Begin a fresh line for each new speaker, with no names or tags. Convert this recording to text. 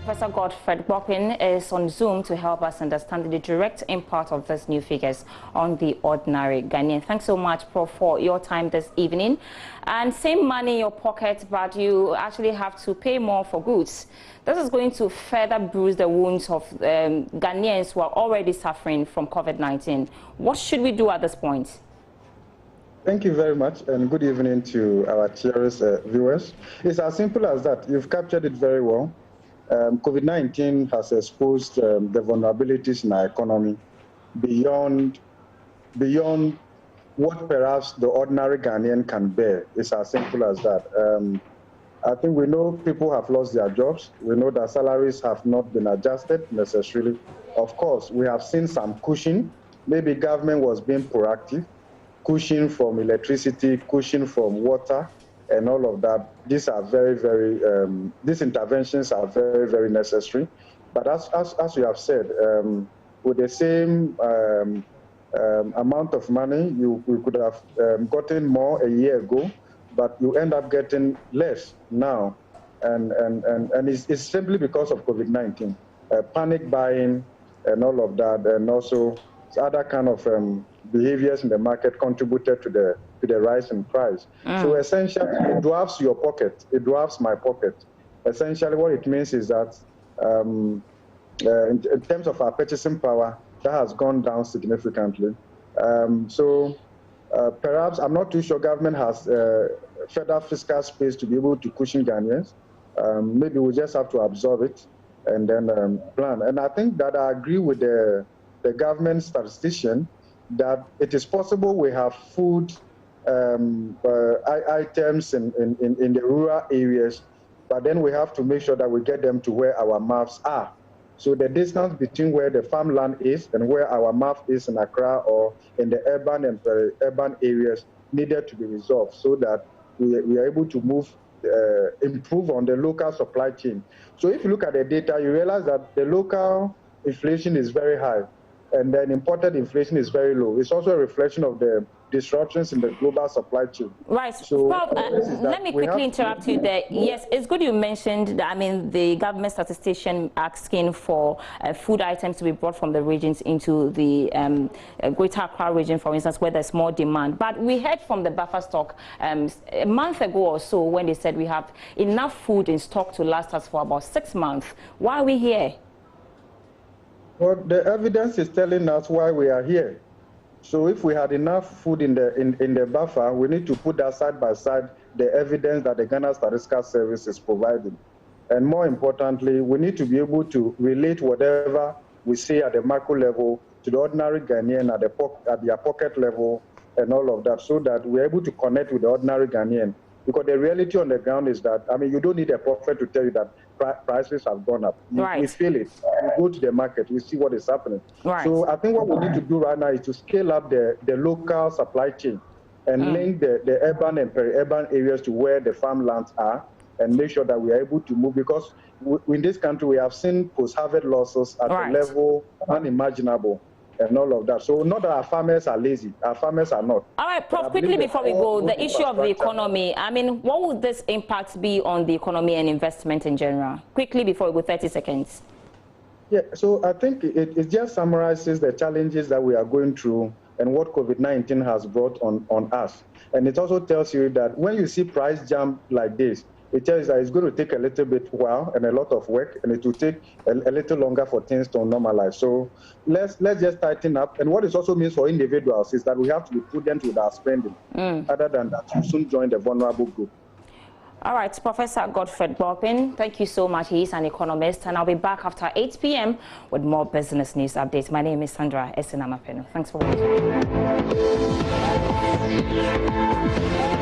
Professor Godfred Bokpin is on Zoom to help us understand the direct impact of these new figures on the ordinary Ghanaian. Thanks so much, Prof, for your time this evening. And same money in your pocket, but you actually have to pay more for goods. This is going to further bruise the wounds of Ghanaians who are already suffering from COVID-19. What should we do at this point?
Thank you very much, and good evening to our cherished viewers. It's as simple as that. You've captured it very well. COVID-19 has exposed the vulnerabilities in our economy beyond what perhaps the ordinary Ghanaian can bear. It's as simple as that. I think we know people have lost their jobs. We know that salaries have not been adjusted necessarily. Of course, we have seen some cushion. Maybe government was being proactive. Cushion from electricity, cushion from water, and all of that. These are these interventions are very, very necessary. But as you have said, with the same amount of money, we could have gotten more a year ago, but you end up getting less now. And it's simply because of COVID-19, panic buying and all of that, and also other kind of behaviors in the market contributed to the rise in price. So essentially, it dwarfs your pocket. It dwarfs my pocket. Essentially, what it means is that in terms of our purchasing power, that has gone down significantly. Perhaps, I'm not too sure government has further fiscal space to be able to cushion Ghanaians. Maybe we just have to absorb it and then plan. And I think that I agree with the government statistician that it is possible we have food items in the rural areas, but then we have to make sure that we get them to where our mouths are. So the distance between where the farmland is and where our mouth is in Accra or in the urban and peri-urban areas needed to be resolved so that we are able to improve on the local supply chain. So if you look at the data, you realize that the local inflation is very high, and then imported inflation is very low. It's also a reflection of the disruptions in the global supply chain.
Right.
So
Prof, let me quickly interrupt you there. Yes, it's good you mentioned that, the government statistician asking for food items to be brought from the regions into the Greater Accra region, for instance, where there's more demand. But we heard from the buffer stock a month ago or so when they said we have enough food in stock to last us for about 6 months. Why are we here?
Well, the evidence is telling us why we are here. So if we had enough food in the buffer, we need to put that side by side the evidence that the Ghana Statistical Service is providing. And more importantly, we need to be able to relate whatever we say at the macro level to the ordinary Ghanaian at their pocket level and all of that, so that we're able to connect with the ordinary Ghanaian. Because the reality on the ground is that, you don't need a prophet to tell you that prices have gone up. We feel it. We go to the market, we see what is happening. Right. So I think what we need to do right now is to scale up the local supply chain and link the urban and peri-urban areas to where the farmlands are and make sure that we are able to move. Because in this country, we have seen post-harvest losses at a level unimaginable. And all of that. So not that our farmers are lazy. Our farmers are not. All right, Prof,
quickly before we go, the issue of the economy. What would this impact be on the economy and investment in general? Quickly before we go, 30 seconds.
Yeah, so I think it just summarizes the challenges that we are going through and what COVID-19 has brought on us. And it also tells you that when you see price jump like this, it tells that it's going to take a little bit while and a lot of work, and it will take a little longer for things to normalize. So let's just tighten up. And what it also means for individuals is that we have to be prudent with our spending. Other than that, you soon join the vulnerable group.
All right, Professor Godfred Bokpin, thank you so much. He's an economist, and I'll be back after 8 p.m. with more business news updates. My name is Sandra Esinamapeno. Thanks for watching.